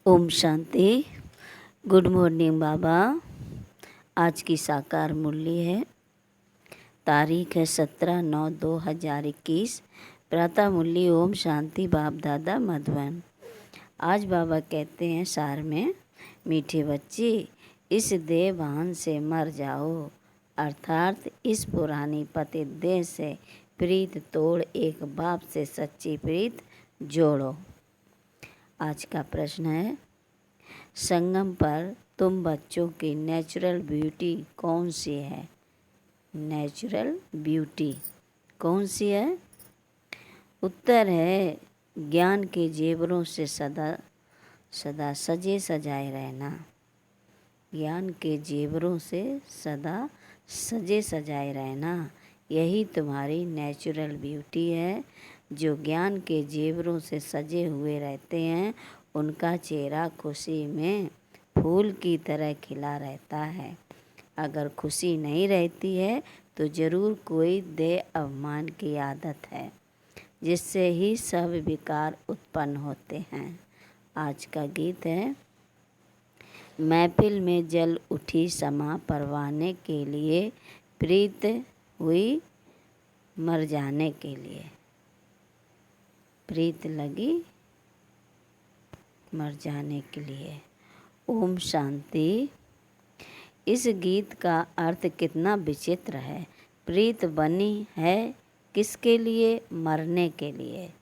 Om Shanti. Good morning बाबा। आज की साकार मुरली है, तारीख है 17/9/2021। प्रातः मुरली ओम शांति बाप दादा मधुबन। आज बाबा कहते हैं सार में, मीठे बच्चे इस देह भान से मर जाओ, अर्थात इस पुरानी पतित देह से प्रीत तोड़ एक बाप से सच्ची प्रीत जोड़ो। आज का प्रश्न है, संगम पर तुम बच्चों की नेचुरल ब्यूटी कौन सी है? नेचुरल ब्यूटी कौन सी है? उत्तर है, ज्ञान के जेवरों से सदा सदा सजे सजाए रहना। ज्ञान के जेवरों से सदा सजे सजाए रहना, यही तुम्हारी नेचुरल ब्यूटी है। जो ज्ञान के जेवरों से सजे हुए रहते हैं, उनका चेहरा खुशी में फूल की तरह खिला रहता है। अगर खुशी नहीं रहती है तो ज़रूर कोई देह अभिमान की आदत है, जिससे ही सब विकार उत्पन्न होते हैं। आज का गीत है, महफिल में जल उठी समा परवाने के लिए, प्रीत हुई मर जाने के लिए। प्रीत लगी मर जाने के लिए। ओम शांति। इस गीत का अर्थ कितना विचित्र है। प्रीत बनी है किसके लिए? मरने के लिए।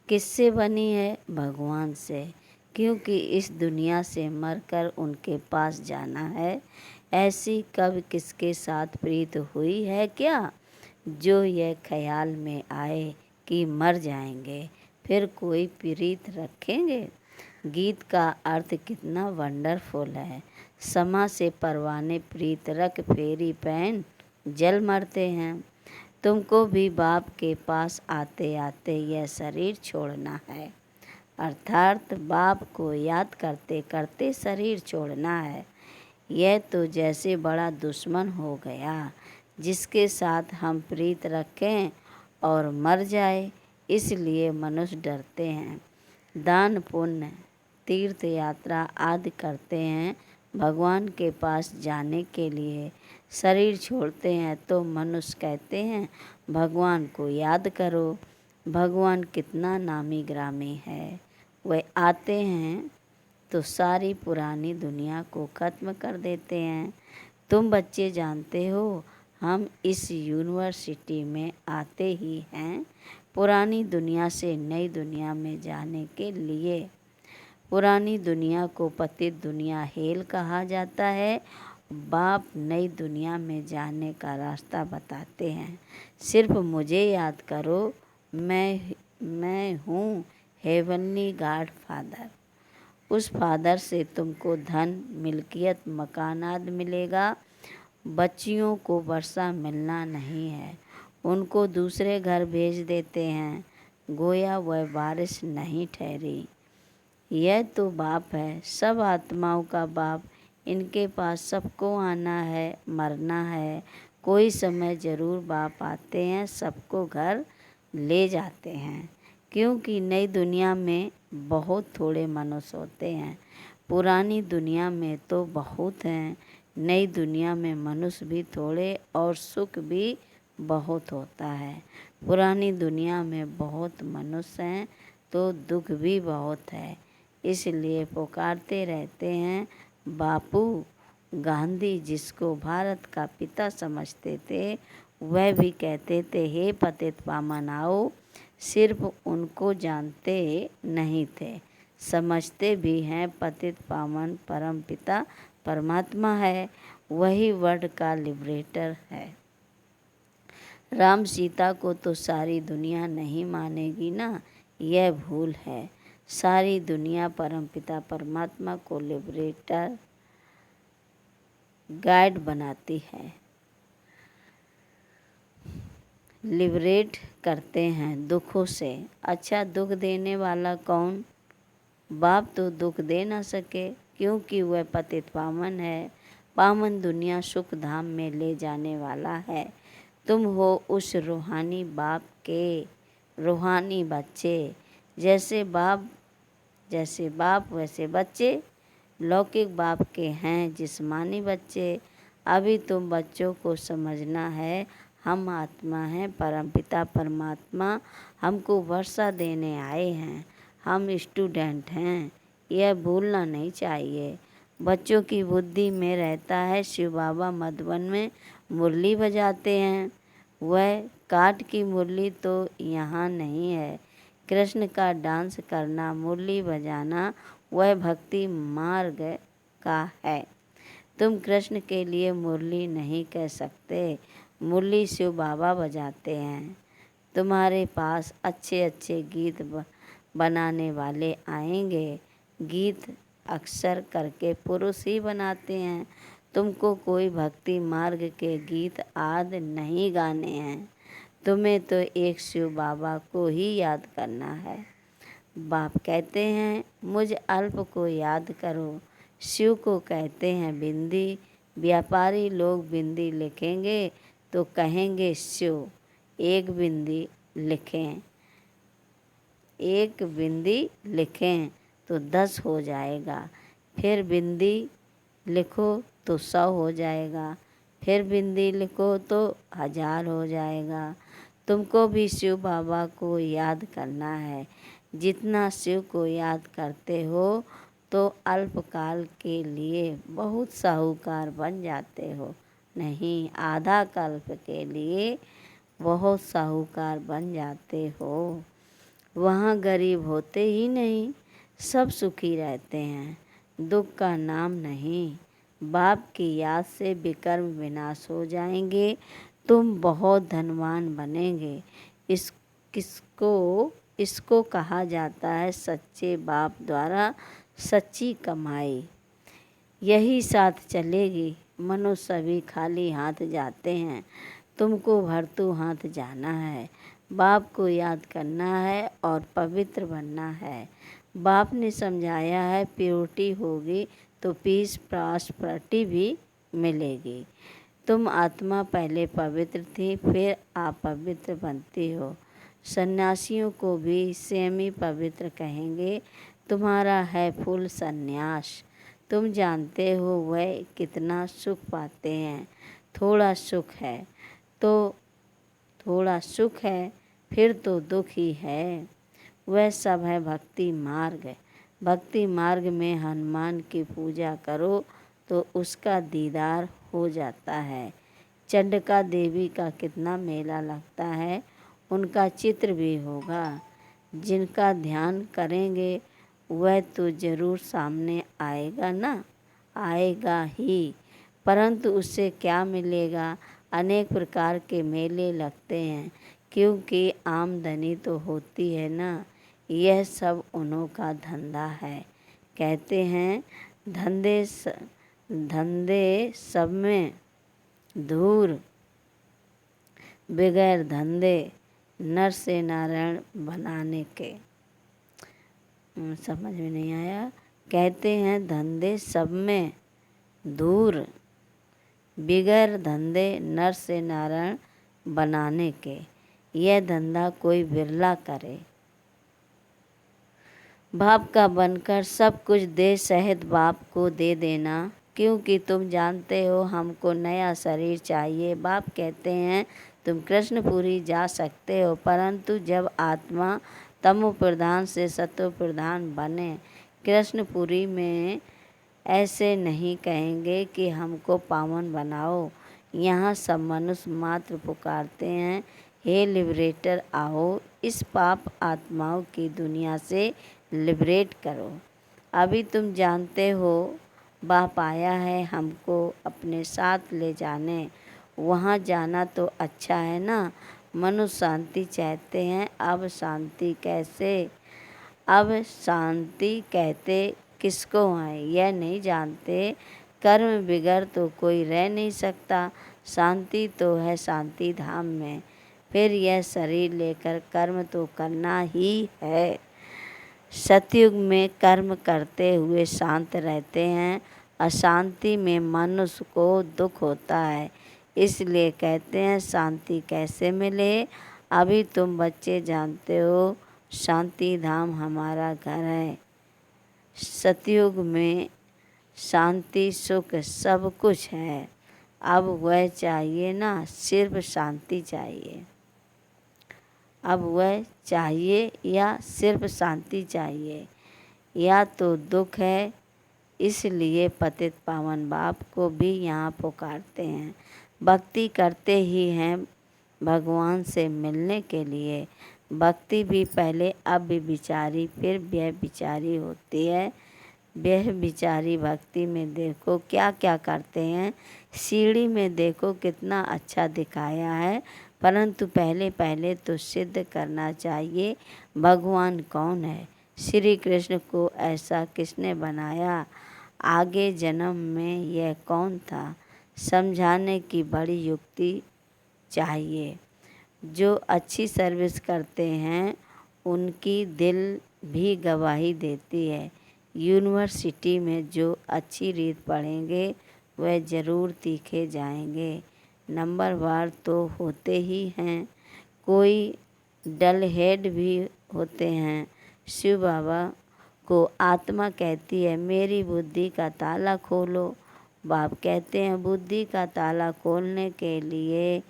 किससे बनी है? भगवान से, क्योंकि इस दुनिया से मरकर उनके पास जाना है। ऐसी कब किसके साथ प्रीत हुई है क्या? जो यह ख्याल में आए कि मर जाएंगे, फिर कोई प्रीत रखेंगे? गीत का अर्थ कितना वंडरफुल है। समा से परवाने प्रीत रख फेरी पहन जल मरते हैं। तुमको भी बाप के पास आते आते यह शरीर छोड़ना है, अर्थात बाप को याद करते करते शरीर छोड़ना है। यह तो जैसे बड़ा दुश्मन हो गया, जिसके साथ हम प्रीत रखें और मर जाए, इसलिए मनुष्य डरते हैं। दान पुण्य तीर्थ यात्रा आदि करते हैं भगवान के पास जाने के लिए। शरीर छोड़ते हैं तो मनुष्य कहते हैं भगवान को याद करो। भगवान कितना नामी ग्रामी है। वह आते हैं तो सारी पुरानी दुनिया को ख़त्म कर देते हैं। तुम बच्चे जानते हो, हम इस यूनिवर्सिटी में आते ही हैं पुरानी दुनिया से नई दुनिया में जाने के लिए। पुरानी दुनिया को पतित दुनिया हेल कहा जाता है। बाप नई दुनिया में जाने का रास्ता बताते हैं। सिर्फ मुझे याद करो, मैं हूँ हेवनली गॉड फादर। उस फादर से तुमको धन, मिल्कियत, मकान आदि मिलेगा। बच्चियों को वर्षा मिलना नहीं है, उनको दूसरे घर भेज देते हैं, गोया वह बारिश नहीं ठहरी। यह तो बाप है, सब आत्माओं का बाप। इनके पास सबको आना है, मरना है। कोई समय ज़रूर बाप आते हैं, सबको घर ले जाते हैं, क्योंकि नई दुनिया में बहुत थोड़े मनुष्य होते हैं। पुरानी दुनिया में तो बहुत हैं। नई दुनिया में मनुष्य भी थोड़े और सुख भी बहुत होता है। पुरानी दुनिया में बहुत मनुष्य हैं तो दुख भी बहुत है, इसलिए पुकारते रहते हैं बापू। गांधी जिसको भारत का पिता समझते थे, वह भी कहते थे हे पतित पावन आओ। सिर्फ उनको जानते नहीं थे, समझते भी हैं पतित पावन परम पिता परमात्मा है, वही वर्ल्ड का लिबरेटर है। राम सीता को तो सारी दुनिया नहीं मानेगी ना, यह भूल है। सारी दुनिया परमपिता परमात्मा को लिबरेटर गाइड बनाती है, लिबरेट करते हैं दुखों से। अच्छा, दुख देने वाला कौन? बाप तो दुख दे ना सके, क्योंकि वह पतित पावन है। पावन दुनिया सुख धाम में ले जाने वाला है। तुम हो उस रूहानी बाप के रूहानी बच्चे। जैसे बाप जैसे बाप वैसे बच्चे। लौकिक बाप के हैं जिस्मानी बच्चे। अभी तुम बच्चों को समझना है, हम आत्मा हैं, परमपिता परमात्मा हमको वर्षा देने आए हैं। हम स्टूडेंट हैं, यह भूलना नहीं चाहिए। बच्चों की बुद्धि में रहता है शिव बाबा मधुबन में मुरली बजाते हैं। वह काठ की मुरली तो यहाँ नहीं है। कृष्ण का डांस करना, मुरली बजाना वह भक्ति मार्ग का है। तुम कृष्ण के लिए मुरली नहीं कह सकते, मुरली शिव बाबा बजाते हैं। तुम्हारे पास अच्छे अच्छे गीत बनाने वाले आएंगे। गीत अक्सर करके पुरुष ही बनाते हैं। तुमको कोई भक्ति मार्ग के गीत आदि नहीं गाने हैं। तुम्हें तो एक शिव बाबा को ही याद करना है। बाप कहते हैं मुझ अल्प को याद करो। शिव को कहते हैं बिंदी। व्यापारी लोग बिंदी लिखेंगे तो कहेंगे शिव। एक बिंदी लिखें, एक बिंदी लिखें तो 10 हो जाएगा। फिर बिंदी लिखो तो 100 हो जाएगा। फिर बिंदी लिखो तो 1000 हो जाएगा। तुमको भी शिव बाबा को याद करना है। जितना शिव को याद करते हो तो अल्पकाल के लिए बहुत साहूकार बन जाते हो। नहीं, आधा कल्प के लिए बहुत साहूकार बन जाते हो। वहाँ गरीब होते ही नहीं, सब सुखी रहते हैं, दुख का नाम नहीं। बाप की याद से विकर्म विनाश हो जाएंगे, तुम बहुत धनवान बनेंगे। इसको कहा जाता है सच्चे बाप द्वारा सच्ची कमाई। यही साथ चलेगी। मनुष्य सभी खाली हाथ जाते हैं, तुमको भरतू हाथ जाना है। बाप को याद करना है और पवित्र बनना है। बाप ने समझाया है प्योरिटी होगी तो पीस प्रॉस्पेरिटी भी मिलेगी। तुम आत्मा पहले पवित्र थी, फिर आप पवित्र बनती हो। सन्यासियों को भी सेमी पवित्र कहेंगे। तुम्हारा है फुल सन्यास। तुम जानते हो वह कितना सुख पाते हैं। थोड़ा सुख है तो थोड़ा सुख है, फिर तो दुख ही है। वह सब है भक्ति मार्ग। भक्ति मार्ग में हनुमान की पूजा करो तो उसका दीदार हो जाता है। चंडिका देवी का कितना मेला लगता है, उनका चित्र भी होगा। जिनका ध्यान करेंगे वह तो जरूर सामने आएगा ना, आएगा ही। परंतु उससे क्या मिलेगा? अनेक प्रकार के मेले लगते हैं, क्योंकि आमदनी तो होती है ना। यह सब उन्हों का धंधा है। कहते हैं धंधे सब में धूर, बगैर धंधे नर से नारायण बनाने के। समझ में नहीं आया। कहते हैं धंधे सब में धूर, बिगैर धंधे नर से नारायण बनाने के। यह धंधा कोई बिरला करे। बाप का बनकर सब कुछ दे सहित बाप को दे देना, क्योंकि तुम जानते हो हमको नया शरीर चाहिए। बाप कहते हैं तुम कृष्णपुरी जा सकते हो, परंतु जब आत्मा तमो प्रधान से सतो प्रधान बने। कृष्णपुरी में ऐसे नहीं कहेंगे कि हमको पावन बनाओ। यहाँ सब मनुष्य मात्र पुकारते हैं हे लिबरेटर आओ, इस पाप आत्माओं की दुनिया से लिबरेट करो। अभी तुम जानते हो बाप आया है हमको अपने साथ ले जाने। वहाँ जाना तो अच्छा है ना। मनुष्य शांति चाहते हैं। अब शांति कैसे? अब शांति कहते किसको है यह नहीं जानते। कर्म बिगड़ तो कोई रह नहीं सकता। शांति तो है शांति धाम में। फिर यह शरीर लेकर कर्म तो करना ही है। सतयुग में कर्म करते हुए शांत रहते हैं। अशांति में मनुष्य को दुख होता है। इसलिए कहते हैं शांति कैसे मिले। अभी तुम बच्चे जानते हो शांति धाम हमारा घर है। सतयुग में शांति सुख सब कुछ है। अब वह चाहिए ना, सिर्फ शांति चाहिए। अब वह चाहिए या सिर्फ शांति चाहिए। या तो दुख है, इसलिए पतित पावन बाप को भी यहाँ पुकारते हैं। भक्ति करते ही हैं भगवान से मिलने के लिए। भक्ति भी पहले अव्यभिचारी फिर व्यभिचारी होती है। व्यभिचारी भक्ति में देखो क्या क्या करते हैं। सीढ़ी में देखो कितना अच्छा दिखाया है, परंतु पहले पहले तो सिद्ध करना चाहिए भगवान कौन है। श्री कृष्ण को ऐसा किसने बनाया, आगे जन्म में यह कौन था, समझाने की बड़ी युक्ति चाहिए। जो अच्छी सर्विस करते हैं उनकी दिल भी गवाही देती है। यूनिवर्सिटी में जो अच्छी रीत पढ़ेंगे वह ज़रूर तीखे जाएंगे। नंबरवार तो होते ही हैं, कोई डल हेड भी होते हैं। शिव बाबा को आत्मा कहती है मेरी बुद्धि का ताला खोलो। बाप कहते हैं बुद्धि का ताला खोलने के लिए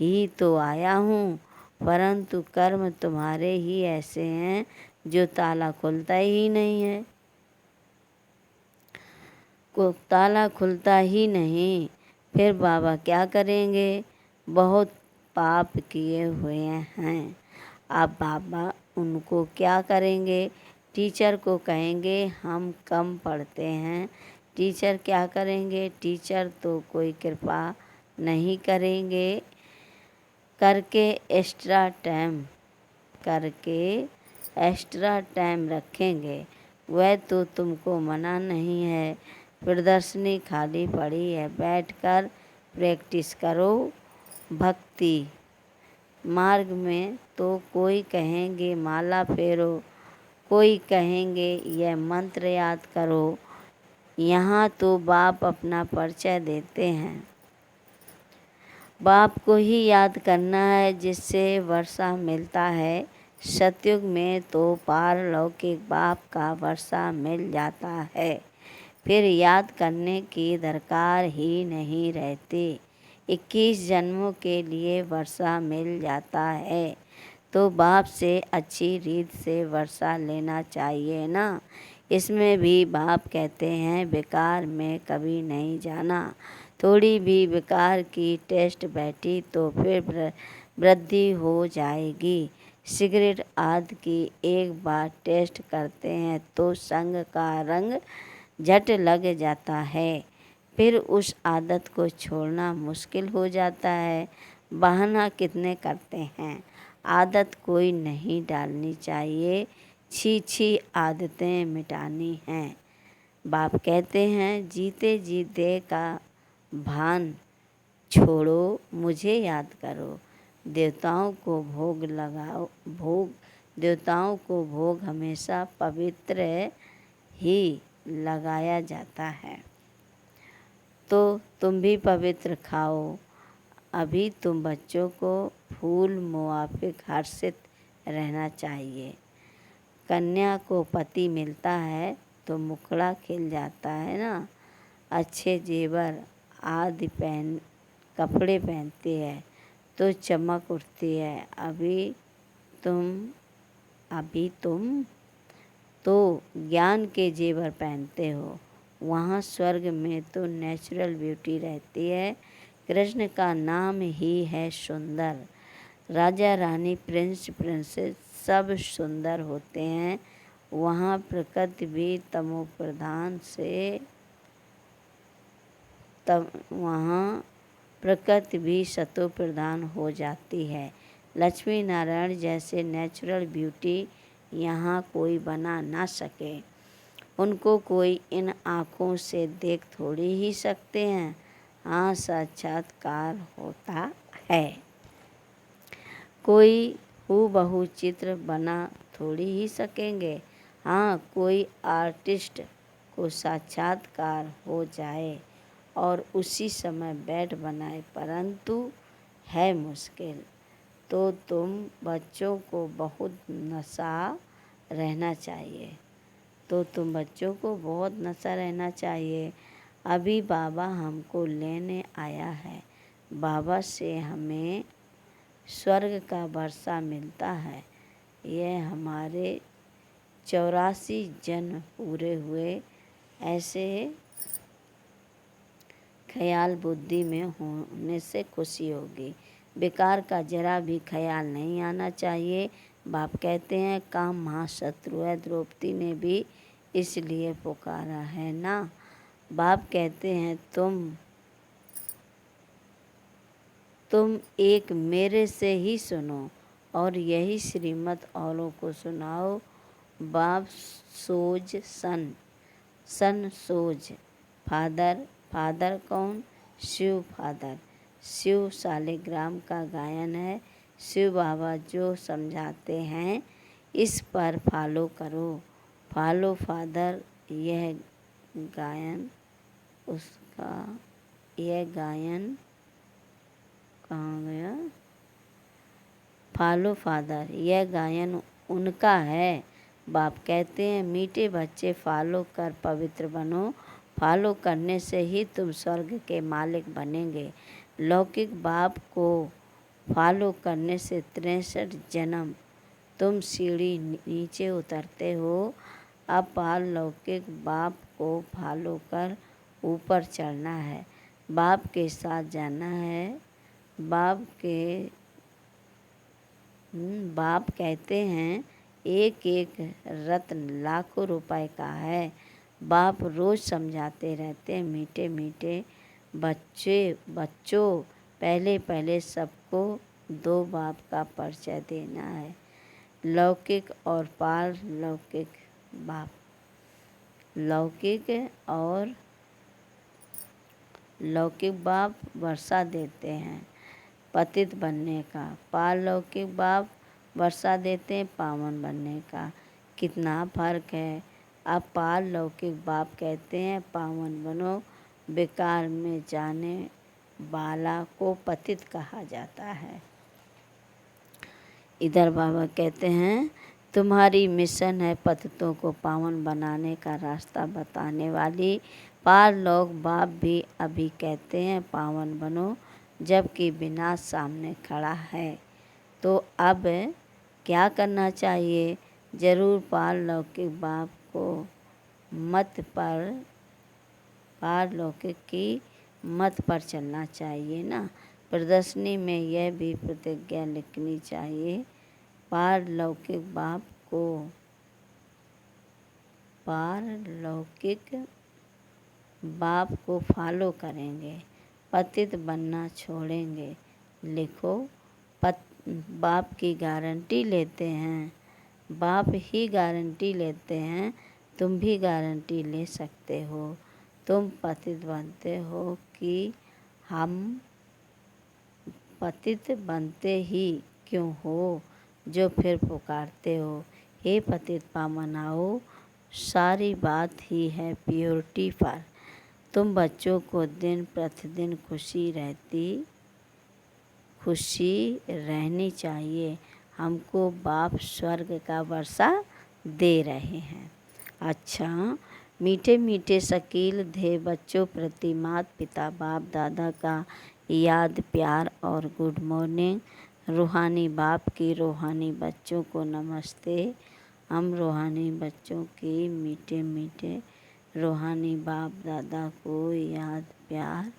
ही तो आया हूँ, परंतु कर्म तुम्हारे ही ऐसे हैं जो ताला खुलता ही नहीं है। को ताला खुलता ही नहीं, फिर बाबा क्या करेंगे। बहुत पाप किए हुए हैं। अब बाबा उनको क्या करेंगे। टीचर को कहेंगे हम कम पढ़ते हैं। टीचर क्या करेंगे, टीचर तो कोई कृपा नहीं करेंगे। करके एक्स्ट्रा टाइम रखेंगे। वह तो तुमको मना नहीं है। प्रदर्शनी खाली पड़ी है, बैठकर प्रैक्टिस करो भक्ति मार्ग में। तो कोई कहेंगे माला फेरो, कोई कहेंगे यह मंत्र याद करो। यहाँ तो बाप अपना परिचय देते हैं। बाप को ही याद करना है जिससे वर्षा मिलता है। सतयुग में तो पारलौकिक बाप का वर्षा मिल जाता है, फिर याद करने की दरकार ही नहीं रहती। 21 जन्मों के लिए वर्षा मिल जाता है, तो बाप से अच्छी रीत से वर्षा लेना चाहिए ना। इसमें भी बाप कहते हैं बेकार में कभी नहीं जाना। थोड़ी भी बेकार की टेस्ट बैठी तो फिर वृद्धि हो जाएगी। सिगरेट आदि की एक बार टेस्ट करते हैं तो संग का रंग झट लग जाता है, फिर उस आदत को छोड़ना मुश्किल हो जाता है। बहाना कितने करते हैं, आदत कोई नहीं डालनी चाहिए, छी आदतें मिटानी हैं। बाप कहते हैं जीते जी देह का भान छोड़ो, मुझे याद करो। देवताओं को भोग हमेशा पवित्र ही लगाया जाता है। तो तुम भी पवित्र खाओ। अभी तुम बच्चों को फूल मुआफिक हर्षित रहना चाहिए। कन्या को पति मिलता है तो मुखड़ा खिल जाता है ना। अच्छे जेवर आदि कपड़े पहनती है तो चमक उठती है। अभी तुम तो ज्ञान के जेवर पहनते हो। वहाँ स्वर्ग में तो नेचुरल ब्यूटी रहती है। कृष्ण का नाम ही है सुंदर। राजा रानी प्रिंस प्रिंसेस सब सुंदर होते हैं। वहाँ प्रकृति भी वहाँ प्रकृति भी सतो प्रधान हो जाती है। लक्ष्मी नारायण जैसे नेचुरल ब्यूटी यहाँ कोई बना ना सके। उनको कोई इन आँखों से देख थोड़ी ही सकते हैं। हाँ, साक्षात्कार होता है। कोई हूबहू चित्र बना थोड़ी ही सकेंगे। हाँ, कोई आर्टिस्ट को साक्षात्कार हो जाए और उसी समय बैठ बनाए, परंतु है मुश्किल। तो तुम बच्चों को बहुत नशा रहना चाहिए। तो तुम बच्चों को बहुत नशा रहना चाहिए। अभी बाबा हमको लेने आया है। बाबा से हमें स्वर्ग का वर्षा मिलता है। यह हमारे 84 जन्म पूरे हुए। ऐसे ख्याल बुद्धि में होने से खुशी होगी। बेकार का जरा भी ख्याल नहीं आना चाहिए। बाप कहते हैं काम महाशत्रु है। द्रौपदी ने भी इसलिए पुकारा है ना। बाप कहते हैं तुम एक मेरे से ही सुनो और यही श्रीमत औरों को सुनाओ। बाप सोज सन सोज फादर कौन? शिव फादर। शिव शालिग्राम का गायन है। शिव बाबा जो समझाते हैं इस पर फॉलो करो। Follow father. यह गायन कहाँ गया? फॉलो फादर, यह गायन उनका है। बाप कहते हैं मीठे बच्चे फॉलो कर पवित्र बनो। फॉलो करने से ही तुम स्वर्ग के मालिक बनेंगे। लौकिक बाप को फॉलो करने से 63 जन्म तुम सीढ़ी नीचे उतरते हो। अब पारलौकिक बाप को फॉलो कर ऊपर चढ़ना है। बाप के साथ जाना है। बाप कहते हैं एक एक रत्न लाखों रुपए का है। बाप रोज समझाते रहते हैं मीठे मीठे बच्चों पहले सबको दो बाप का परिचय देना है, लौकिक और पारलौकिक बाप। लौकिक बाप वर्षा देते हैं पतित बनने का। पारलौकिक बाप वर्षा देते हैं पावन बनने का। कितना फर्क है। अब पारलौकिक बाप कहते हैं पावन बनो। बेकार में जाने वाला को पतित कहा जाता है। इधर बाबा कहते हैं तुम्हारी मिशन है पतितों को पावन बनाने का रास्ता बताने वाली। पारलौक बाप भी अभी कहते हैं पावन बनो, जबकि विनाश सामने खड़ा है। तो अब क्या करना चाहिए? जरूर पारलौकिक बाप को पारलौकिक की मत पर चलना चाहिए ना। प्रदर्शनी में यह भी प्रतिज्ञा लिखनी चाहिए। पारलौकिक बाप को फॉलो करेंगे, पतित बनना छोड़ेंगे। लिखो। बाप की गारंटी लेते हैं। बाप ही गारंटी लेते हैं। तुम भी गारंटी ले सकते हो। तुम पतित बनते हो कि हम पतित बनते ही क्यों हो जो फिर पुकारते हो हे पतित पावन आओ। सारी बात ही है प्योरिटी पर। तुम बच्चों को दिन प्रतिदिन खुशी रहनी चाहिए। हमको बाप स्वर्ग का वर्षा दे रहे हैं। अच्छा, मीठे मीठे शकील ध्येय बच्चों प्रति माता पिता बाप दादा का याद प्यार और गुड मॉर्निंग। रूहानी बाप की रूहानी बच्चों को नमस्ते। हम रूहानी बच्चों की मीठे मीठे रूहानी बाप दादा को याद प्यार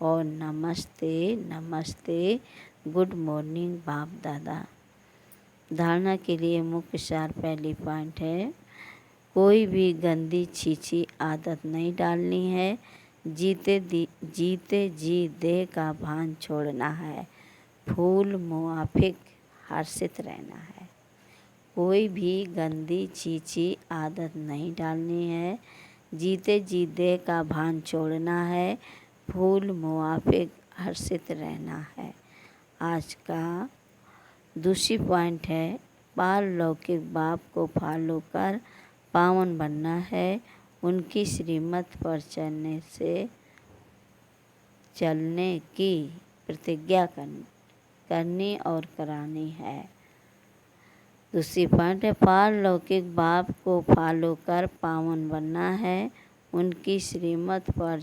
और नमस्ते गुड मॉर्निंग बाप दादा। धारणा के लिए मुख्य सार पहली पॉइंट है कोई भी गंदी छीछी आदत नहीं डालनी है। जीते जी देह का भान छोड़ना है। फूल मुआफिक हर्षित रहना है। कोई भी गंदी छीछी आदत नहीं डालनी है। जीते जी देह का भान छोड़ना है। फूल मुआफिक हर्षित रहना है। आज का दूसरी पॉइंट है पारलौकिक बाप को फॉलो कर पावन बनना है। उनकी श्रीमत पर चलने की प्रतिज्ञा करनी और करानी है। दूसरी पॉइंट है, पारलौकिक बाप को फॉलो कर पावन बनना है, उनकी श्रीमत पर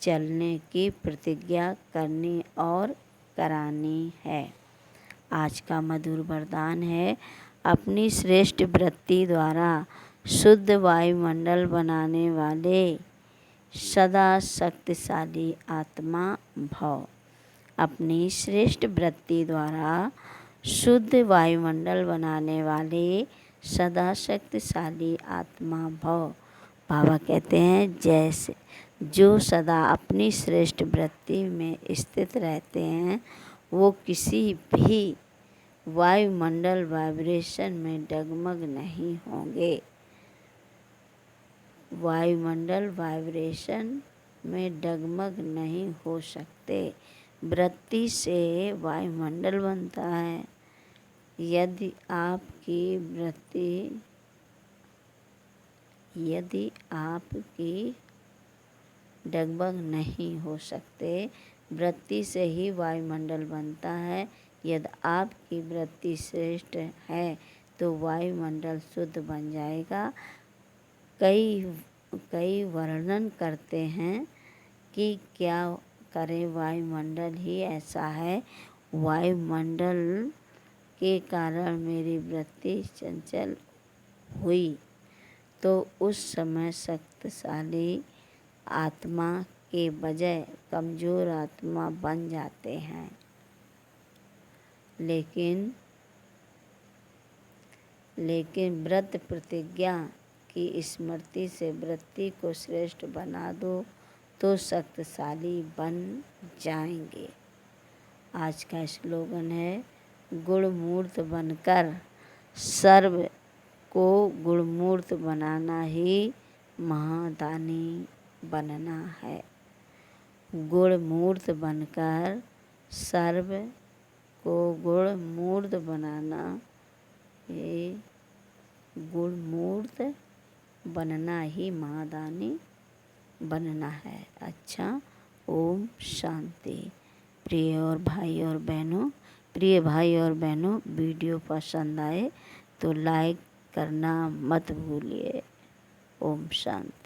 चलने की प्रतिज्ञा करनी और करानी है। आज का मधुर वरदान है, अपनी श्रेष्ठ वृत्ति द्वारा शुद्ध वायुमंडल बनाने वाले सदा शक्तिशाली आत्मा भव। अपनी श्रेष्ठ वृत्ति द्वारा शुद्ध वायुमंडल बनाने वाले सदा शक्तिशाली आत्मा भव। बाबा कहते हैं, जैसे जो सदा अपनी श्रेष्ठ वृत्ति में स्थित रहते हैं, वो किसी भी वायुमंडल वाइब्रेशन में डगमग नहीं होंगे। वायुमंडल वाइब्रेशन में डगमग नहीं हो सकते। वृत्ति से वायुमंडल बनता है। यदि आपकी डगमग नहीं हो सकते, वृत्ति से ही वायुमंडल बनता है। यदि आपकी वृत्ति श्रेष्ठ है तो वायुमंडल शुद्ध बन जाएगा। कई वर्णन करते हैं कि क्या करें, वायुमंडल ही ऐसा है। वायुमंडल के कारण मेरी वृत्ति चंचल हुई तो उस समय शक्तिशाली आत्मा के बजाय कमज़ोर आत्मा बन जाते हैं। लेकिन व्रत प्रतिज्ञा की स्मृति से वृत्ति को श्रेष्ठ बना दो तो शक्तिशाली बन जाएंगे। आज का स्लोगन है, गुणमूर्त बनकर सर्व को गुणमूर्त बनाना ही महादानी बनना है। गुणमूर्त बनकर सर्व को गुणमूर्त बनाना, ये गुणमूर्त बनना ही महादानी बनना है। अच्छा, ओम शांति। प्रिय भाई और बहनों, वीडियो पसंद आए तो लाइक करना मत भूलिए। ओम शांति।